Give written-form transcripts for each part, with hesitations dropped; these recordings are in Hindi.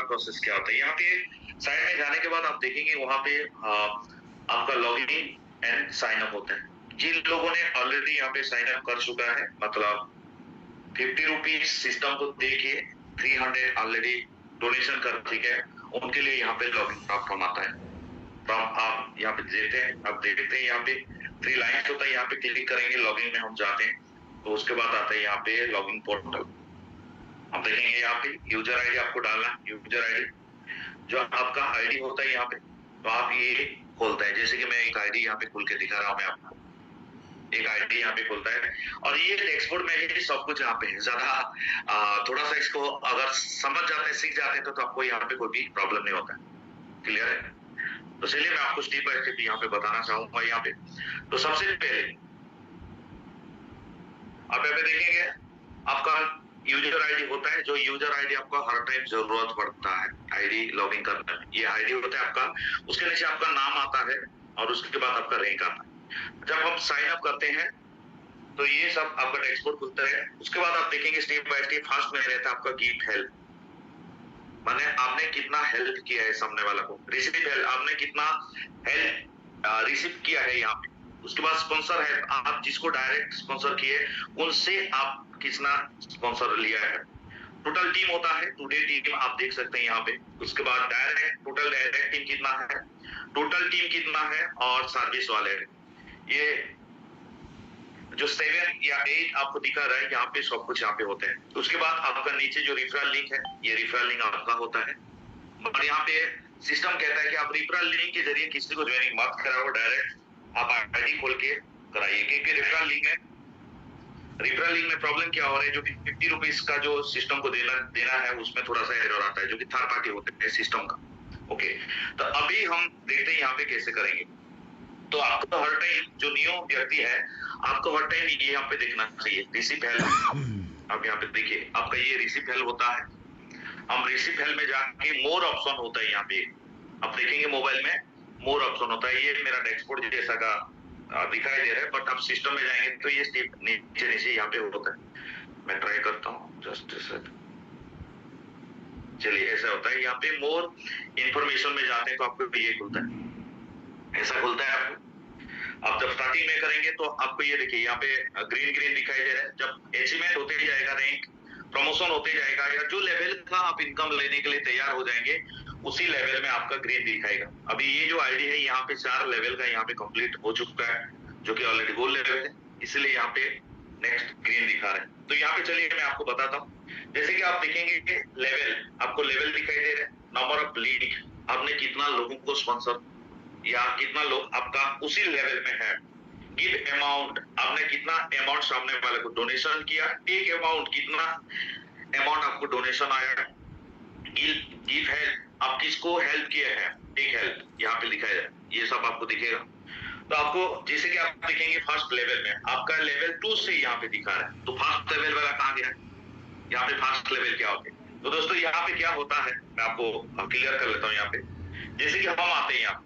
प्रोसेस क्या होता है। यहाँ पे साइड में जाने के बाद आप देखेंगे वहां पे आपका लॉगिन एंड साइन अप होता है। जिन लोगों ने ऑलरेडी यहाँ पे साइन अप कर चुका है, मतलब 50 रुपीज सिस्टम को दे के 300 ऑलरेडी डोनेशन कर चुके हैं, उनके लिए यहाँ पे लॉगिन फ्रॉम आता है। फ्रॉम आप यहाँ पे देते हैं, आप देखते हैं यहाँ पे 3 लाइन्स होता है, यहाँ पे क्लिक करेंगे, लॉगिन में हम जाते हैं, तो उसके बाद आता है यहाँ पे लॉगिन पोर्टल। आप देखेंगे यहाँ पे यूजर आईडी आपको डालना, यूजर आईडी जो आपका आईडी होता है यहाँ पे, तो आप ये खोलता है। जैसे कि मैं एक आईडी यहाँ पे खोल के दिखा रहा हूँ मैं आपको, एक आईडी यहाँ पे खुलता है और ये एक्सपोर्ट में ही सब कुछ यहाँ पे है। ज्यादा थोड़ा सा इसको अगर समझ जाते हैं, सीख जाते हैं तो आपको यहाँ पे कोई भी प्रॉब्लम नहीं होता है। क्लियर है? तो चलिए मैं आपको स्टेप बाय स्टेप यहाँ पे बताना चाहूंगा। यहाँ पे तो सबसे पहले आप यहाँ पे देखेंगे आपका यूजर आईडी होता है, जो यूजर आईडी आपका हर टाइम जरूरत पड़ता है आईडी लॉगिन करने में। ये आईडी होता है आपका, उसके नीचे आपका नाम आता है और उसके बाद आपका रैंक आता है। जब हम साइन अप करते हैं तो ये सब आपका डैशबोर्ड खुलता है। उसके बाद आप देखेंगे स्टेप बाय स्टेप फर्स्ट में रहता है आपका गिफ्ट हेल्प, माने आपने कितना हेल्प किया है सामने वाला को। रिसीव हेल्प, आपने कितना हेल्प रिसीव किया है यहाँ पे। उसके बाद स्पॉन्सर हेल्प, आप जिसको डायरेक्ट स्पॉन्सर किए उनसे आप कितना स्पॉन्सर लिया है। टोटल टीम होता है, टुडे टीम आप देख सकते हैं यहाँ पे। उसके बाद डायरेक्ट, टोटल डायरेक्ट टीम कितना है, टोटल टीम कितना है और सर्विस वाले, ये जो 7 या 8 आपको दिखा रहा है यहाँ पे सब कुछ यहाँ पे होते हैं। उसके बाद आपका नीचे जो रेफरल लिंक है, ये रेफरल लिंक आपका होता है। और यहाँ पे सिस्टम कहता है कि आप रेफरल लिंक के जरिए किसी को ज्वाइनिंग मत कराओ, डायरेक्ट आप आईडी खोल के कराइए। क्योंकि रेफरल लिंक है, रेफरल लिंक में प्रॉब्लम क्या हो रहा है, जो कि 50 रुपीज का जो सिस्टम को देना है उसमें थोड़ा सा एरर आता है, जो कि थर्ड पार्टी होते हैं सिस्टम का। ओके, तो अभी हम देखते हैं यहाँ पे कैसे करेंगे। तो आपको हर टाइम जो न्यू व्यक्ति है, आपको हर टाइम ये यहाँ पे देखना चाहिए रिसीव हेल्प। आप यहाँ पे देखिए आपका ये रिसीव हेल्प होता है। हम रिसीव हेल्प में जाके मोर ऑप्शन होता है यहाँ पे, आप देखेंगे मोबाइल में मोर ऑप्शन होता है। ये मेरा डैशबोर्ड जैसा का दिखाई दे रहा है, बट आप सिस्टम में जाएंगे तो ये स्टेप नीचे नीचे यहाँ पे होता है। मैं ट्राई करता हूँ, जस्ट चलिए ऐसा होता है। यहाँ पे मोर इंफॉर्मेशन में जाते हैं तो आपको ये खुलता है, ऐसा खुलता है आपको। आप जब स्टार्टिंग में करेंगे तो आपको ये देखिए यहाँ पे ग्रीन ग्रीन दिखाई दे रहा है। जब अचीवमेंट होते जाएगा, रैंक प्रमोशन होते जाएगा, या जो लेवल का आप इनकम लेने के लिए तैयार हो जाएंगे उसी लेवल में आपका ग्रीन दिखाएगा। अभी ये जो आईडी है यहाँ पे 4 लेवल का यहाँ पे कंप्लीट हो चुका है, जो कि ऑलरेडी गोल्ड लेवल है, इसलिए यहाँ पे नेक्स्ट ग्रीन दिखा रहे हैं। तो यहाँ पे चलिए मैं आपको बताता हूँ। जैसे कि आप देखेंगे कि लेवल, आपको लेवल दिखाई दे रहा है, नंबर ऑफ लीड, आपने कितना लोगों को स्पॉन्सर या कितना लोग आपका उसी लेवल में है। गिव अमाउंट, आपने कितना अमाउंट सामने वाले को डोनेशन किया, एक अमाउंट कितना अमाउंट आपको डोनेशन आया। गिव हेल्प, आप किसको हेल्प किया है, एक हेल्प यहाँ पे लिखा है, ये सब आपको दिखेगा। तो आपको जैसे कि आप देखेंगे फर्स्ट लेवल में आपका लेवल 2 से यहाँ पे दिखा रहा है, तो फर्स्ट लेवल वाला कहाँ गया है, यहाँ पे फर्स्ट लेवल क्या होता है। तो दोस्तों यहाँ पे क्या होता है मैं आपको क्लियर कर लेता हूँ। यहाँ पे जैसे कि हम आते हैं यहाँ,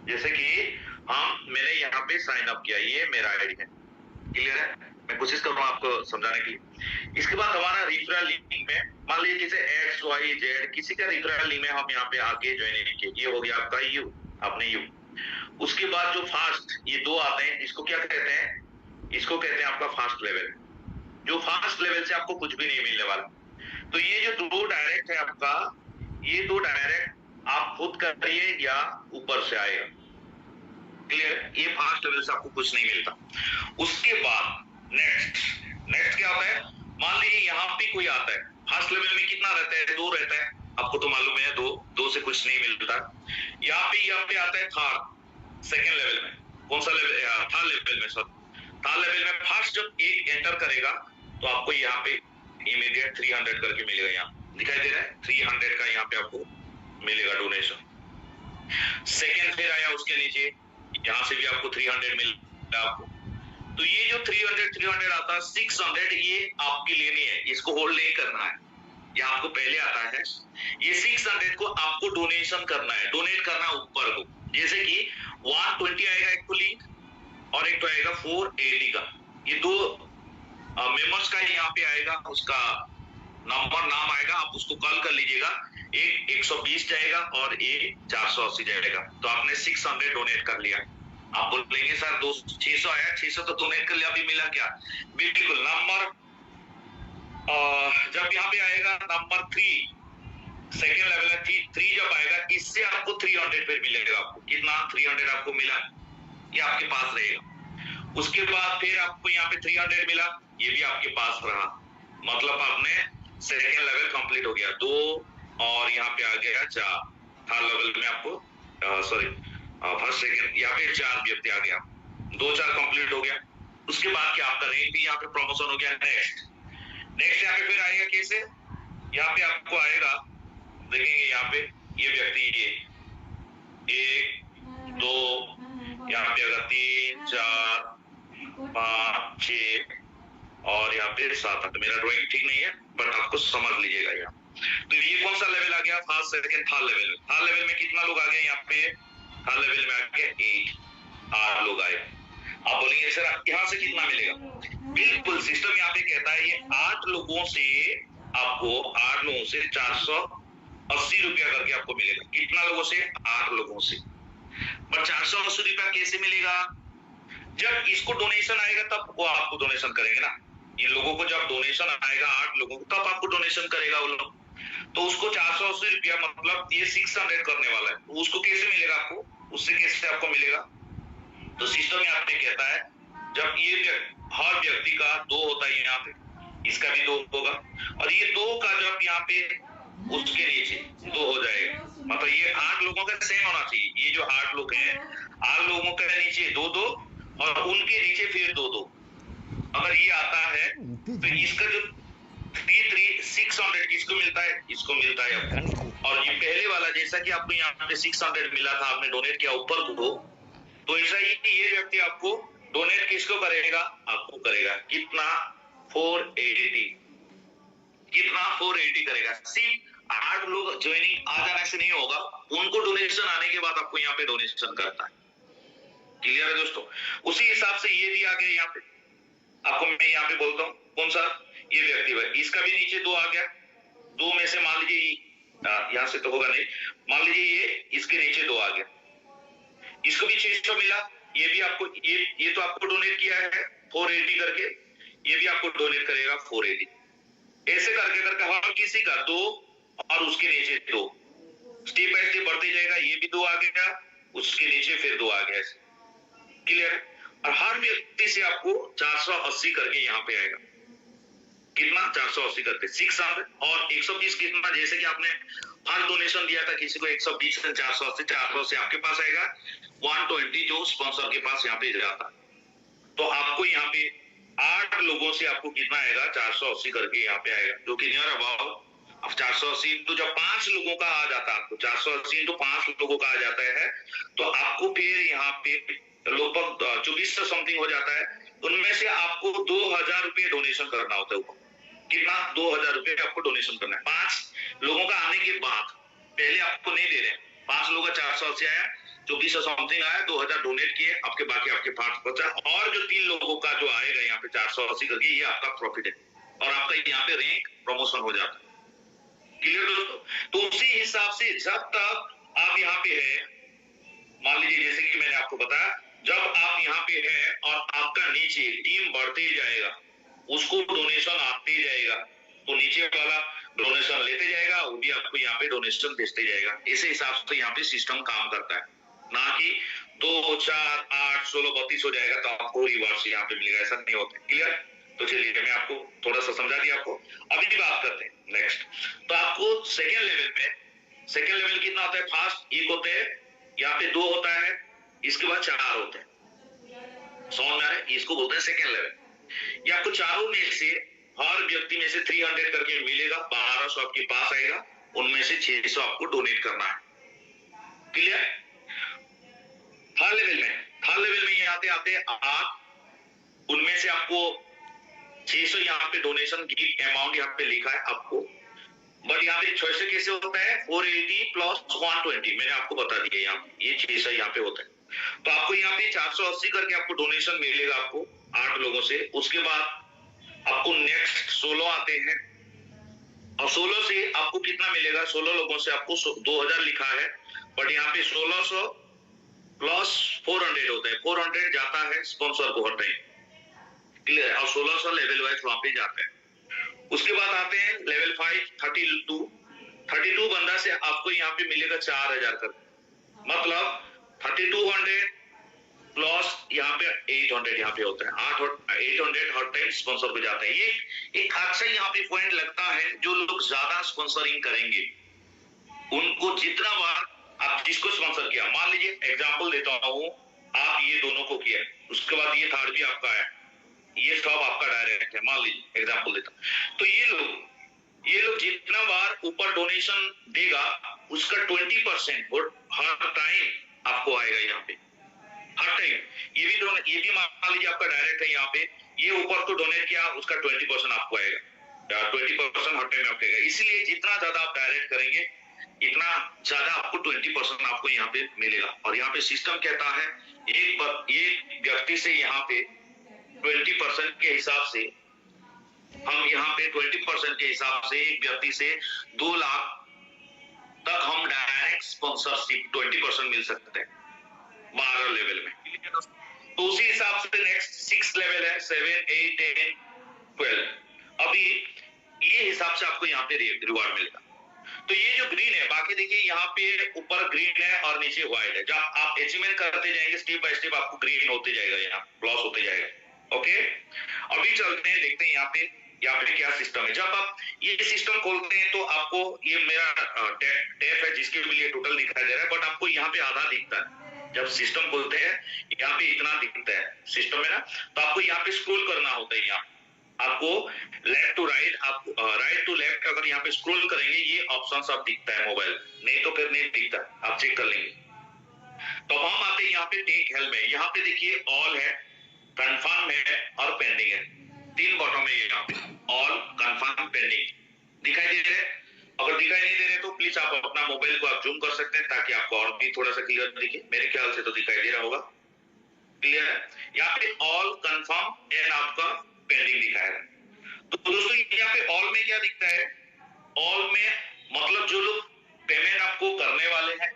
जैसे कि मैंने यहाँ पे साइन अप किया, ये मेरा आईडी है, क्लियर है। मैं कोशिश कर रहा हूँ आपको समझाने के लिए। इसके बाद हमारा रेफरल लिंक में मान लीजिए जैसे XYZ किसी का रेफरल लिंक में हम यहाँ पे आके ज्वाइन किए, ये हो गया आपका यू, आपने यू। उसके बाद जो फास्ट ये 2 आते हैं, इसको क्या कहते हैं, इसको कहते हैं आपका फास्ट लेवल। जो फास्ट लेवल से आपको कुछ भी नहीं मिलने वाला। तो ये जो 2 डायरेक्ट है आपका, ये 2 डायरेक्ट आप खुद करिए या ऊपर से आएगा, क्लियर। ये फास्ट लेवल से आपको कुछ नहीं मिलता। उसके बाद नेक्स्ट क्या होता है, मान लीजिए यहाँ पे कोई आता है, फास्ट लेवल में कितना रहता है, 2 रहता है, आपको तो मालूम है 2 से कुछ नहीं मिलता। यहाँ पे आता है थर्ड, सेकेंड लेवल में, कौन सा लेवल, थर्ड लेवल में, थर्ड लेवल में फास्ट जब एक एंटर करेगा तो आपको यहाँ पे इमीडिएट 300 करके मिलेगा। यहाँ दिखाई दे रहा है 300 का यहाँ पे आपको मिलेगा डोनेशन। सेकेंड फिर आया उसके नीचे, यहाँ से भी आपको 300 मिलेगा आपको। तो ये जो 300 आता है, 600 ये आपके लिए नहीं है, इसको होल्ड नहीं करना है, ये आपको पहले आता है। ये 600 को आपको डोनेशन करना है, डोनेट करना ऊपर को। जैसे कि 120 आएगा एक तो लिंक और एक तो आएगा 480 का, ये 2 मेंबर्स का यहाँ पे आएगा, उसका नंबर नाम आएगा, आप उसको कॉल कर लीजिएगा। एक 120 जाएगा और एक 480 जाएगा। तो आपने 600 डोनेट कर लिया। आप बोलेंगे सर 600 आया, 600 तो डोनेट कर लिया, अभी मिला क्या? बिल्कुल नंबर जब यहाँ पे आएगा नंबर 3 सेकेंड लेवल है, 3 जब आएगा इससे आपको 300 फिर मिलेगा। आपको कितना 300 आपको मिला, ये आपके पास रहेगा। उसके बाद फिर आपको यहाँ पे 300 मिला, ये भी आपके पास रहा। मतलब आपने सेकेंड लेवल कंप्लीट हो गया। 2 और यहाँ पे आ गया 4। थर्ड लेवल में आपको फर्स्ट सेकेंड यहाँ पे 4 व्यक्ति आ गया। 2-4 कंप्लीट हो गया। उसके बाद क्या आपका रैंक भी यहाँ पे प्रमोशन हो गया। नेक्स्ट यहाँ पे फिर आएगा कैसे, यहाँ पे आपको आएगा, देखेंगे यहाँ पे ये व्यक्ति ये 1 2 यहाँ पे अगर 3 4 5 6 और यहाँ पे 7 8। मेरा ड्राइंग ठीक नहीं है बट आपको समझ लीजिएगा यहाँ। तो ये कौन सा लेवल आ गया, फर्स्ट सेकंड थर्ड लेवल में। थर्ड लेवल में कितना लोग आ गए यहाँ पे, थर्ड लेवल में आ गए 8 लोग आए। आप बोलेंगे सर यहाँ से कितना मिलेगा? बिल्कुल सिस्टम यहाँ पे कहता है ये 8 लोगों से आपको 480 रुपया करके आपको मिलेगा। कितना लोगों से? 8 लोगों से। पर 480 रुपया कैसे मिलेगा? जब इसको डोनेशन आएगा तब वो आपको डोनेशन करेंगे ना। इन लोगों को जब डोनेशन आएगा 8 लोगों को तब आपको डोनेशन करेगा वो लोग। तो उसको 480 रुपया मतलब ये 600 करने वाला है। तो उसको कैसे मिलेगा आपको, उससे कैसे आपको मिलेगा? तो सिस्टम यहाँ पे कहता है जब ये हर व्यक्ति का 2 होता है यहाँ पे, इसका भी 2 होगा और ये 2 का जब यहाँ पे उसके नीचे 2 हो जाएगा। मतलब ये 8 लोगों का सेम होना चाहिए। ये जो 8 लोग हैं 8 लोगों के नीचे 2-2 और उनके नीचे फिर 2-2। अगर ये आता है तो इसका जो 600 किसको मिलता है? इसको मिलता है आपको। और ये पहले वाला जैसा कि आपको यहाँ पे 600 मिला था, आपने डोनेट किया ऊपर को, तो ऐसा ही ये व्यक्ति आपको डोनेट किसको करेगा? आपको करेगा। कितना? 480। कितना? 480 करेगा। सिर्फ 8 लोग ज्वाइनिंग आ जाने से नहीं होगा, उनको डोनेशन आने के बाद आपको यहाँ पे डोनेशन करता है। क्लियर है दोस्तों? उसी हिसाब से ये भी आ गया यहाँ पे। आपको मैं यहाँ पे बोलता हूँ कौन सा, ये व्यक्ति भाई, इसका भी नीचे 2 आ गया। 2 में से मान लीजिए यहाँ से तो होगा नहीं, मान लीजिए ये इसके नीचे 2 आ गया, इसको भी 600 मिला। ये भी आपको ये तो आपको डोनेट किया है 480 करके, ये भी आपको डोनेट करेगा 480। ऐसे करके करके हर किसी का 2 और उसके नीचे 2 स्टेप बाय स्टेप बढ़ते जाएगा। ये भी 2 आ गया, उसके नीचे फिर 2 आ गया। क्लियर? और हर व्यक्ति से आपको 480 करके यहाँ पे आएगा। कितना? 480 करके 600 और 120 कितना, जैसे कि आपने फर्स्ट डोनेशन दिया था किसी को 120 से 480, 400 से आपके पास आएगा 120 जो स्पॉन्सर के पास यहाँ पे जाता। तो आपको यहाँ पे 8 लोगों से आपको कितना आएगा? 480 करके यहाँ पे आएगा, जो कि नियर अबाउट अब 480 तो जब 5 लोगों का आ जाता है आपको 480 तो 5 लोगों का आ जाता है, तो आपको फिर यहाँ पे लगभग 2400 समथिंग हो जाता है। उनमें से आपको 2000 रुपये डोनेशन करना होता है। कितना? 2000 रुपये आपको डोनेशन करना है 5 लोगों का आने के बाद। पहले आपको नहीं दे रहे, 5 लोगों का 480 आया, 2400 समथिंग आया, 2000 डोनेट किए, आपके बाकी आपके 5 बचा, और जो 3 लोगों का जो आएगा यहाँ पे 480 करके, ये आपका प्रॉफिट है और आपका यहाँ पे रैंक प्रमोशन हो जाता है। क्लियर दोस्तों? तो उसी हिसाब से जब तक आप यहाँ पे है, मान लीजिए जैसे कि मैंने आपको बताया, जब आप यहाँ पे है और आपका नीचे टीम बढ़ते जाएगा, उसको डोनेशन आते जाएगा, तो नीचे वाला डोनेशन लेते जाएगा, वो भी आपको यहाँ पे डोनेशन भेजते जाएगा। इसी हिसाब से यहाँ पे सिस्टम काम करता है, ना कि 2 4 8 16 32 हो जाएगा तो आपको रिवार्ड्स यहाँ पे मिलेगा, ऐसा नहीं होता। क्लियर? तो चलिए मैं आपको थोड़ा सा समझा दिया आपको। अभी बात करते हैं नेक्स्ट। तो आपको सेकेंड लेवल में, सेकेंड लेवल कितना होता है? फर्स्ट 1 होते हैं, यहाँ पे 2 होता है, इसके बाद 4 होते हैं। समझ में आ रहा है? इसको बोलते हैं सेकेंड लेवल। ये आपको चारों में से हर व्यक्ति में से 300 करके मिलेगा, 1200 आपके पास आएगा, उनमें से 600 आपको डोनेट करना है। क्लियर? थर्ड लेवल में, थर्ड लेवल में ये आते आते आप उनमें से आपको 600 यहाँ पे डोनेशन की अमाउंट यहाँ पे लिखा है आपको, बट यहाँ पे 600 कैसे होता है? 480 प्लस 120 मैंने आपको बता दिया, यहाँ ये 600 यहाँ पे होता है। तो आपको यहाँ पे 480 करके आपको डोनेशन मिलेगा आपको 8 लोगों से। उसके बाद आपको नेक्स्ट 16 आते हैं और 16 से आपको कितना मिलेगा? 16 लोगों से आपको 2000 लिखा है, बट यहाँ पे 1600 प्लस 400 होता है, 400 जाता है स्पॉन्सर को हर टाइम, क्लियर है? और 1600 लेवल वाइज वहां पे जाता है। उसके बाद आते हैं लेवल 5 32 बंदा से आपको यहाँ पे मिलेगा 4000 कर, मतलब 3200 प्लस यहाँ पे 800 यहाँ पे होता है, 800 हर टाइम स्पॉन्सर पे जाते हैं। ये एक अच्छा यहाँ पे पॉइंट लगता है, जो लोग ज्यादा स्पॉन्सरिंग करेंगे उनको जितना बार आप जिसको स्पॉन्सर किया, मान लीजिए एग्जांपल देता हूँ, आप ये दोनों को किया, उसके बाद ये थर्ड भी आपका है, ये स्टॉप आपका डायरेक्ट है, मान लीजिए एग्जांपल देता हूँ, तो ये लोग जितना बार ऊपर डोनेशन देगा उसका 20% हर टाइम आपको आएगा यहाँ पे, हर टाइम। ये भी मान लीजिए आपका डायरेक्ट है, यहाँ पे ये ऊपर को डोनेट किया, उसका 20% आपको आएगा, 20% हर टाइम आपको आएगा। इसलिए जितना ज्यादा आप डायरेक्ट करेंगे इतना ज्यादा आपको 20% आपको यहाँ पे मिलेगा। और यहाँ पे सिस्टम कहता है एक व्यक्ति से यहाँ पे 20% के हिसाब से, हम यहाँ पे 20% के हिसाब से एक व्यक्ति से 2 लाख तक हम डायरेक्ट स्पॉन्सरशिप 20% मिल सकते हैं 12 लेवल में। तो उसी हिसाब से नेक्स्ट 6 लेवल है, 7 8 10 12। अभी ये हिसाब से आपको यहाँ पे रिवार्ड मिलेगा। तो ये जो ग्रीन है, बाकी देखिए यहाँ पे ऊपर ग्रीन है और नीचे व्हाइट है। जब आप अचीवमेंट करते जाएंगे स्टेप बाय स्टेप आपको ग्रीन होते जाएगा, यहाँ प्लस होते जाएगा। ओके, अभी चलते हैं, देखते हैं यहाँ पे क्या सिस्टम है। जब आप ये सिस्टम खोलते हैं तो आपको ये मेरा टैब है जिसके लिए टोटल दिखाई दे रहा है, बट आपको यहाँ पे आधा दिखता है। जब सिस्टम खोलते हैं यहाँ पे इतना दिखता है सिस्टम में ना, तो आपको यहाँ पे स्क्रॉल करना होता है। यहाँ आपको लेफ्ट टू राइट, आप राइट टू लेफ्ट अगर यहाँ पे स्क्रॉल करेंगे ये ऑप्शन आप दिखता है मोबाइल, नहीं तो फिर नहीं दिखता, आप चेक कर लेंगे। तो हम आते हैं यहाँ पे टेक हेल्प में, यहाँ पे देखिए ऑल है, कंफर्म है और पेंडिंग है, 3 बॉटम है यहाँ पे, ऑल कंफर्म पेंडिंग दिखाई दे रहे हैं। अगर दिखाई नहीं दे रहे तो प्लीज आप अपना मोबाइल को आप जूम कर सकते हैं ताकि आपको और भी थोड़ा सा क्लियर दिखे। मेरे ख्याल से तो दिखाई दे रहा होगा, क्लियर है। यहाँ पे ऑल कंफर्म एंड आपका पेंडिंग दिखाया है। तो दोस्तों यहाँ पे ऑल में क्या दिखता है? ऑल में मतलब जो लोग पेमेंट आपको करने वाले हैं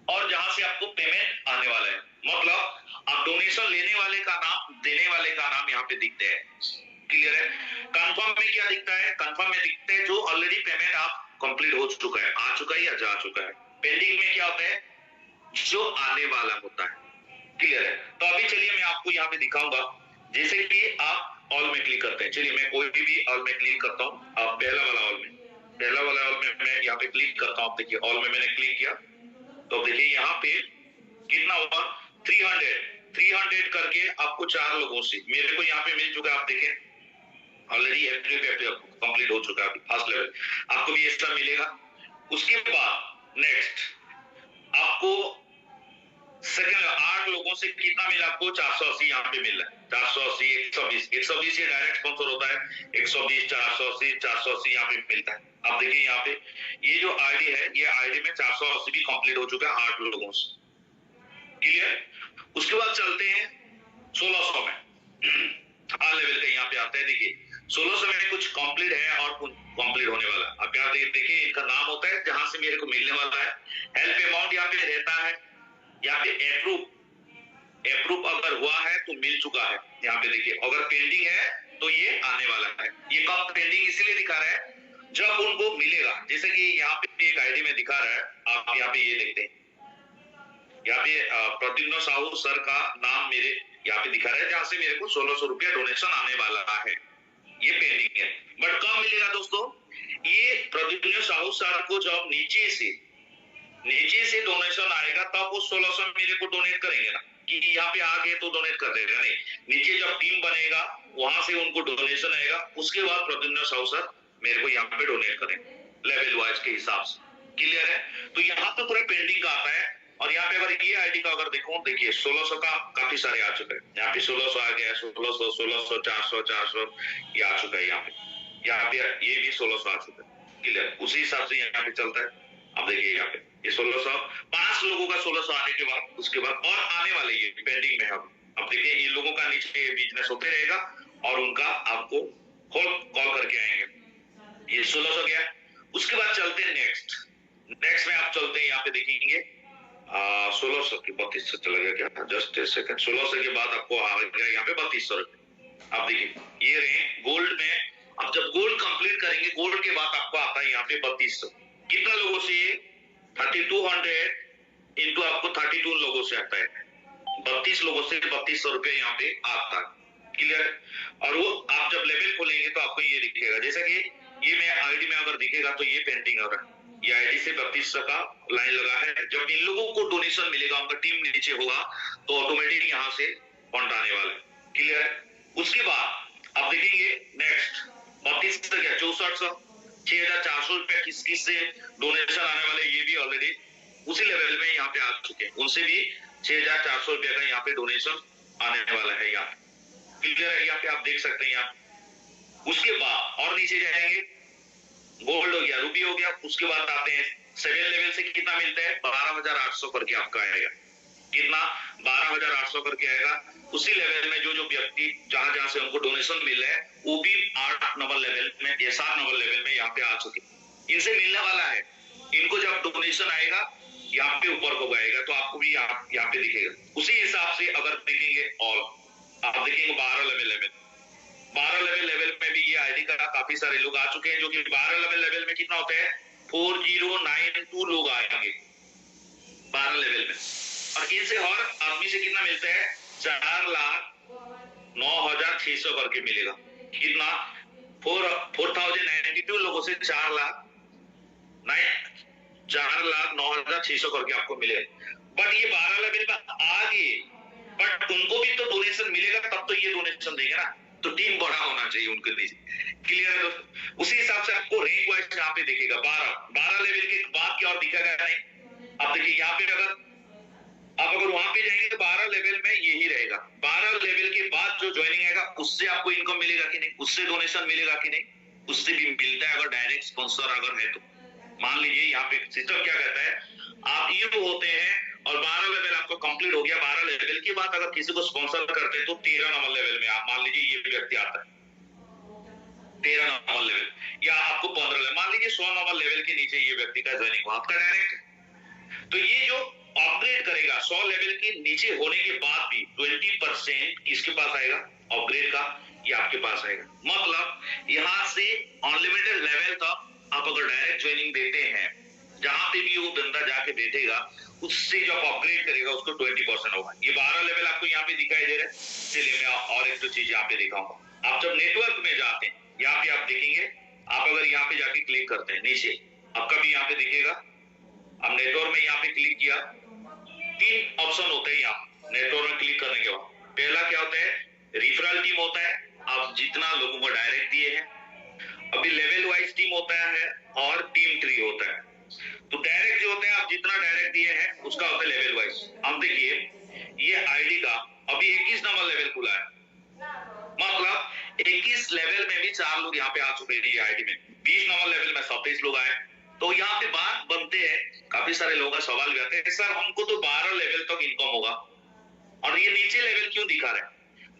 और जहां से आपको पेमेंट आने वाला है, मतलब आप डोनेशन लेने वाले का नाम, देने वाले का नाम यहाँ पे दिखते हैं, क्लियर है। कंफर्म में क्या दिखता है? कंफर्म में दिखते हैं जो ऑलरेडी पेमेंट आप कंप्लीट हो चुका है, आ चुका है या जा चुका है। पेंडिंग में क्या होता है? जो आने वाला होता है, क्लियर है। तो अभी चलिए मैं आपको यहाँ पे दिखाऊंगा, जैसे कि आप ऑल में क्लिक करते हैं। चलिए मैं कोई भी ऑल में क्लिक करता हूँ, आप पहला वाला ऑल में मैं यहाँ पे क्लिक करता हूँ। देखिए ऑल में मैंने क्लिक किया तो देखिए यहाँ पे कितना हुआ, 300 करके आपको 4 लोगों से मेरे को यहाँ पे मिल चुका है। आप देखें ऑलरेडी कंप्लीट हो चुका है फर्स्ट लेवल, आपको भी एक्स्ट्रा मिलेगा। उसके बाद नेक्स्ट आपको सेकंड 8 लोगों से कितना मिला? आपको 480 यहाँ पे मिल रहा है, 480 120 ये डायरेक्ट स्पॉन्सर होता है, 120 480 यहाँ पे मिलता है। आप देखिए यहाँ पे ये जो आईडी है, ये आईडी में 480 भी कंप्लीट हो चुका है 8 लोगों से, क्लियर। उसके बाद चलते हैं 1600 में हाँ लेवल का यहाँ पे आता है। देखिए 1600 में कुछ कंप्लीट है और कुछ कंप्लीट होने वाला है। अब यहाँ देखिए इनका नाम होता है जहां से मेरे को मिलने वाला है, हेल्प अमाउंट यहाँ पे रहता है, यहाँ पे अप्रूव अगर हुआ है तो मिल चुका है। यहाँ पे देखिए अगर पेंडिंग है तो ये आने वाला है। ये कब पेंडिंग इसलिए दिखा रहा है जब उनको मिलेगा, जैसे कि यहाँ पे एक आईडी में दिखा रहा है, आप यहाँ पे ये देखते हैं, यहाँ पे प्रद्युम्न साहू सर का नाम मेरे यहाँ पे दिखा रहा है जहां से मेरे को 1600 रुपया डोनेशन आने वाला है, ये पेंडिंग है। बट कब मिलेगा दोस्तों? ये प्रद्युम्न साहू सर को जब नीचे से डोनेशन आएगा तब वो 1600 मेरे को डोनेट करेंगे ना, कि यहाँ पे आ गए तो डोनेट कर देगा, नहीं, नीचे जब टीम बनेगा वहां से उनको डोनेशन आएगा, उसके बाद प्रद्युम्न साहू सर मेरे को यहाँ पे डोनेट करेंगे लेवल वाइज के हिसाब से, क्लियर है। तो यहाँ पे पूरा पेंडिंग का आता है। और यहाँ पे अगर ये आईडी का अगर देखो, देखिए 1600 का काफी सारे आ चुके हैं, यहाँ पे 1600 आ गया, 1600 400 ये आ चुका है। यहाँ पे ये भी 1600 आ चुका है, क्लियर। उसी हिसाब से यहाँ पे चलता है। अब देखिए यहाँ पे ये 1600 5 लोगों का 1600 आने के बाद, उसके बाद और आने वाले ये पेंडिंग में है। अब देखिए इन लोगों का नीचे बिजनेस होते रहेगा और उनका आपको कॉल करके आएंगे, ये 1600 गया। उसके बाद चलते हैं नेक्स्ट में आप चलते हैं, यहाँ पे देखेंगे 1600 की 3200 चला गया क्या, जस्ट ए सेकंड। 1600 के बाद आपको आ गया यहाँ पे 3200 रुपए। आप देखिए ये रहे गोल्ड में। अब जब गोल्ड कंप्लीट करेंगे, गोल्ड के बाद आपको आता है यहाँ पे 3200। कितना लोगों से, 3200 इंटू आपको 32 लोगों से आता है, 32 लोगों से 3200 रुपए यहाँ पे आता है। क्लियर। और वो आप जब लेवल खोलेंगे तो आपको ये दिखेगा, जैसा कि ये मैं आईडी में अगर दिखेगा तो ये पेंटिंग हो रहा है, ये आईडी से 3200 का लाइन लगा है। जब इन लोगों को डोनेशन मिलेगा, उनका टीम नीचे होगा, तो ऑटोमेटिक यहाँ से फंड आने वाला है। क्लियर है। उसके बाद आप देखेंगे नेक्स्ट 3200 क्या 6400, 6400 रुपया किस किस से डोनेशन आने वाले, ये भी ऑलरेडी उसी लेवल में यहाँ पे आ चुके हैं, उनसे भी 6400 रुपया का यहाँ पे डोनेशन आने वाला है यहाँ। क्लियर है। यहाँ पे आप देख सकते हैं यहाँ। उसके बाद और नीचे जाएंगे, गोल्ड हो गया, रूबी हो गया। उसके बाद आते हैं 7 लेवल से कितना मिलता है, 12800 करके आपका आएगा। कितना, 12800 करके आएगा। उसी लेवल में जो जो व्यक्ति जहां जहां से उनको डोनेशन मिल रहा है, वो भी 8 नंबर लेवल में या 7 नंबर लेवल में यहाँ पे आ चुके, इनसे मिलने वाला है। इनको जब डोनेशन आएगा यहाँ पे ऊपर को आएगा तो आपको भी यहाँ पे दिखेगा। उसी हिसाब से अगर देखेंगे ऑल, आप देखेंगे 12 लेवल में भी ये आईडी का काफी सारे लोग आ चुके हैं, जो कि 12 लेवल में कितना होता है, 4092 लोग आएंगे 12 लेवल में। और इनसे हर आदमी से कितना मिलता है, 4,09,600 करके मिलेगा। कितना, 4092 लोगों से 4,09,600 करके आपको मिलेगा। बट ये 12 लेवल में आगे, बट उनको भी तो डोनेशन मिलेगा, तब तो ये डोनेशन देंगे ना, तो टीम बड़ा होना चाहिए उनके नीचे। क्लियर है दोस्तों। उसी हिसाब से आपको रैंक वाइज यहाँ पे दिखेगा 12 लेवल के बाद क्या और दिखेगा नहीं। अब देखिए यहाँ पे अगर वहां पे जाएंगे तो 12 लेवल में यही रहेगा। 12 लेवल के बाद जो ज्वाइनिंग आएगा उससे आपको इनकम मिलेगा कि नहीं, उससे डोनेशन मिलेगा कि नहीं, उससे भी मिलता है अगर डायरेक्ट स्पॉन्सर अगर है तो। मान लीजिए यहाँ पे सिस्टम क्या कहता है, आप ये होते हैं और 12 लेवल आपको कंप्लीट हो गया। 12 लेवल के बाद अगर किसी को स्पॉन्सर करते हैं तो 13 नंबर लेवल में आप मान लीजिए ये व्यक्ति आता है 13 नंबर लेवल, या आपको 15 लेवल, मान लीजिए 100 नंबर लेवल के नीचे ये व्यक्ति का ज्वाइनिंग हुआ आपका डायरेक्ट। तो ये जो अपग्रेड करेगा 100 लेवल के नीचे होने के बाद भी 20% किसके पास आएगा अपग्रेड का, ये आपके पास आएगा। मतलब यहाँ से अनलिमिटेड लेवल तक आप अगर डायरेक्ट ज्वाइनिंग देते हैं, जहां पे भी वो बंदा जाके बैठेगा, उससे जो अपग्रेड करेगा उसको 20% होगा। ये 12 लेवल आपको यहाँ पे दिखाई दे रहा है। चलिए मैं और एक तो चीज यहाँ पे दिखाऊंगा। आप जब नेटवर्क में जाते हैं, यहाँ पे आप देखेंगे, आप अगर यहाँ पे जाके क्लिक करते हैं नीचे, आपका भी यहाँ पे दिखेगा। अब नेटवर्क में यहाँ पे क्लिक किया, 3 ऑप्शन होते हैं यहाँ नेटवर्क में क्लिक करने के बाद। पहला क्या होता है, रिफरल टीम होता है, आप जितना लोगों को डायरेक्ट दिए हैं। अभी लेवल वाइज टीम होता है और टीम ट्री होता है। तो डायरेक्ट जो होते हैं, आप जितना डायरेक्ट दिए हैं उसका होता है लेवल वाइज। अब देखिए ये आईडी का अभी 21 नंबर लेवल खुला है, मतलब 21 लेवल में भी 4 लोग यहाँ पे आ चुके हैं। ये आईडी में 20 नंबर लेवल में 27 लोग आए। तो यहाँ पे बात बनते हैं, काफी सारे लोगों का सवाल करते हैं, सर हमको तो 12 लेवल तक इनकम होगा और ये नीचे लेवल क्यों दिखा रहा है।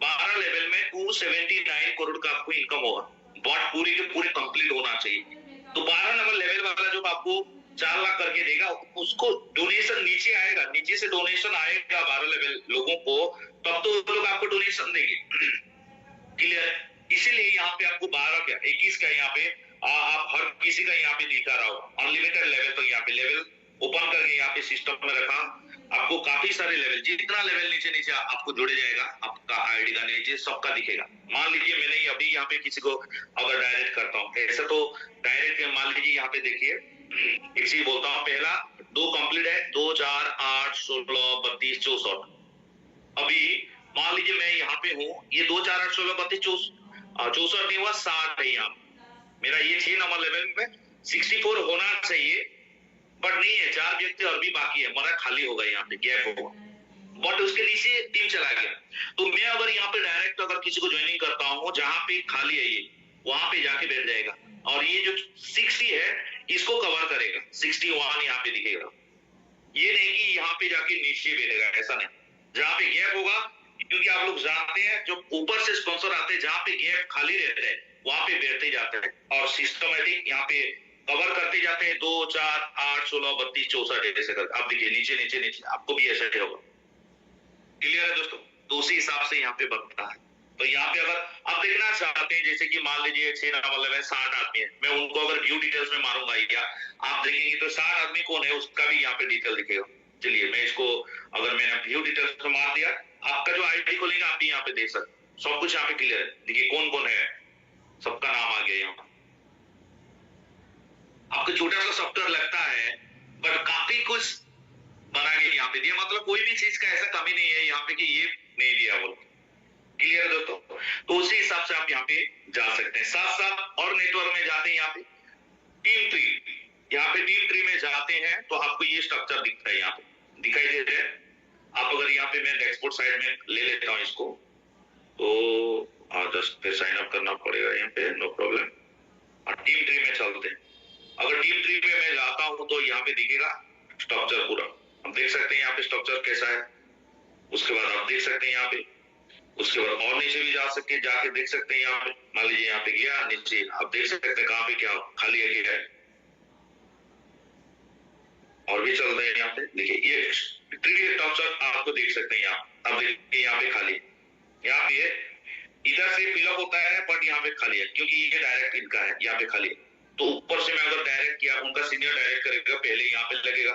12 लेवल में 279 करोड़ का आपको इनकम होगा, बट पूरी के पूरे कंप्लीट होना चाहिए। तो 12 नंबर लेवल वाला जो आपको 4 लाख करके देगा, उसको डोनेशन नीचे आएगा, नीचे से डोनेशन आएगा 12 लेवल लोगों को, तब तो वो लोग आपको डोनेशन देंगे। क्लियर। इसीलिए यहाँ पे आपको 12 क्या 21 का यहाँ पे आप हर किसी का यहाँ पे दिखा रहा हो अनलिमिटेड लेवल तक। यहाँ पे लेवल ओपन करके यहाँ पे सिस्टम में रखा, आपको काफी सारे लेवल, जितना लेवल नीचे नीचे आपको जुड़े जाएगा, आपका आईडी का नीचे सबका दिखेगा। मान लीजिए मैंने अभी यहाँ पे किसी को अगर डायरेक्ट करता हूँ, ऐसा तो डायरेक्ट मान लीजिए यहाँ पे देखिए, एक चीज बोलता हूँ, पहला 2 कंप्लीट है, 2 4 8 16 32 64। अभी मान लीजिए मैं यहाँ पे हूँ, ये 2 4 8 16 32 64 नहीं हुआ, 60 है यहाँ मेरा। ये 6 नंबर लेवल में 64 होना चाहिए, बट नहीं है, 4 व्यक्ति और भी बाकी है, मरा खाली होगा, यहाँ पे गैप होगा, बट उसके नीचे टीम चला गया। तो मैं अगर यहाँ पे डायरेक्ट अगर किसी को ज्वाइनिंग करता हूँ, जहां पे खाली है ये, वहां पे जाके बैठ जाएगा और ये जो 60 है इसको कवर करेगा, 61 यहाँ पे दिखेगा। ये नहीं कि यहाँ पे जाके नीचे बैठेगा, ऐसा नहीं। जहां पे गैप होगा, क्योंकि आप लोग जानते हैं जो ऊपर से स्पॉन्सर आते हैं, जहां पे गैप खाली रहता है वहां पे बढ़ते जाते हैं और सिस्टमेटिक यहाँ पे कवर करते जाते हैं 2, 4, 8, 16, 32, 64 ऐसे करके। आप देखिए नीचे नीचे नीचे आपको भी ऐसा ही होगा। क्लियर है दोस्तों? तो उसी हिसाब से यहाँ पे बनता है। तो यहाँ पे अगर आप देखना चाहते हैं, जैसे कि मान लीजिए 6 नंबर है, 60 आदमी है, मैं उनको अगर व्यू डिटेल्स में मारूंगा या आप देखेंगे तो 60 आदमी कौन है उसका भी यहाँ पे डिटेल दिखेगा। चलिए मैं इसको अगर मैंने व्यू डिटेल्स में मार दिया, आपका जो आईडी खोलेगा आप भी यहाँ पे देख सकते, सब कुछ यहाँ पे क्लियर है। देखिए कौन कौन है, सबका नाम आ गया यहाँ। आपको छोटा सा सॉफ्टवेयर लगता है बट काफी कुछ बना के यहाँ पे दिया, मतलब कोई भी चीज का ऐसा कमी नहीं है यहाँ पे कि ये नहीं दिया बोल। क्लियर है दोस्तों? तो उसी हिसाब से आप यहाँ पे जा सकते हैं। साथ साथ और नेटवर्क में जाते हैं, यहाँ पे टीम ट्री, यहाँ पे टीम ट्री में जाते हैं तो आपको ये स्ट्रक्चर दिखता है, यहाँ पे दिखाई दे रहे हैं। आप अगर यहाँ पे मैं डैशबोर्ड साइड में ले लेता हूँ इसको, तो जस्ट पे साइन अप करना पड़ेगा यहाँ पे, नो प्रॉब्लम। और टीम ट्री में चलते हैं। अगर टीम ट्री में मैं जाता हूँ तो यहाँ पे दिखेगा स्ट्रक्चर पूरा, हम देख सकते हैं यहाँ पे स्ट्रक्चर कैसा है। उसके बाद आप देख सकते हैं यहाँ पे, उसके बाद और नीचे भी जा सकते हैं, जाके देख सकते हैं यहाँ पे। मान लीजिए यहाँ पे गया नीचे, आप देख सकते हैं कहाँ पे क्या खाली है क्या है। और भी चल रहे हैं यहाँ पे, देखिए ये ट्री स्ट्रक्चर आपको देख सकते हैं यहाँ। अब देखिए यहाँ पे खाली, यहाँ पे इधर से फिलअप होता है बट यहाँ पे खाली है क्योंकि ये डायरेक्ट इनका है, यहाँ पे खाली है। तो ऊपर से मैं अगर डायरेक्ट किया, उनका सीनियर डायरेक्ट करेगा, पहले यहाँ पे लगेगा,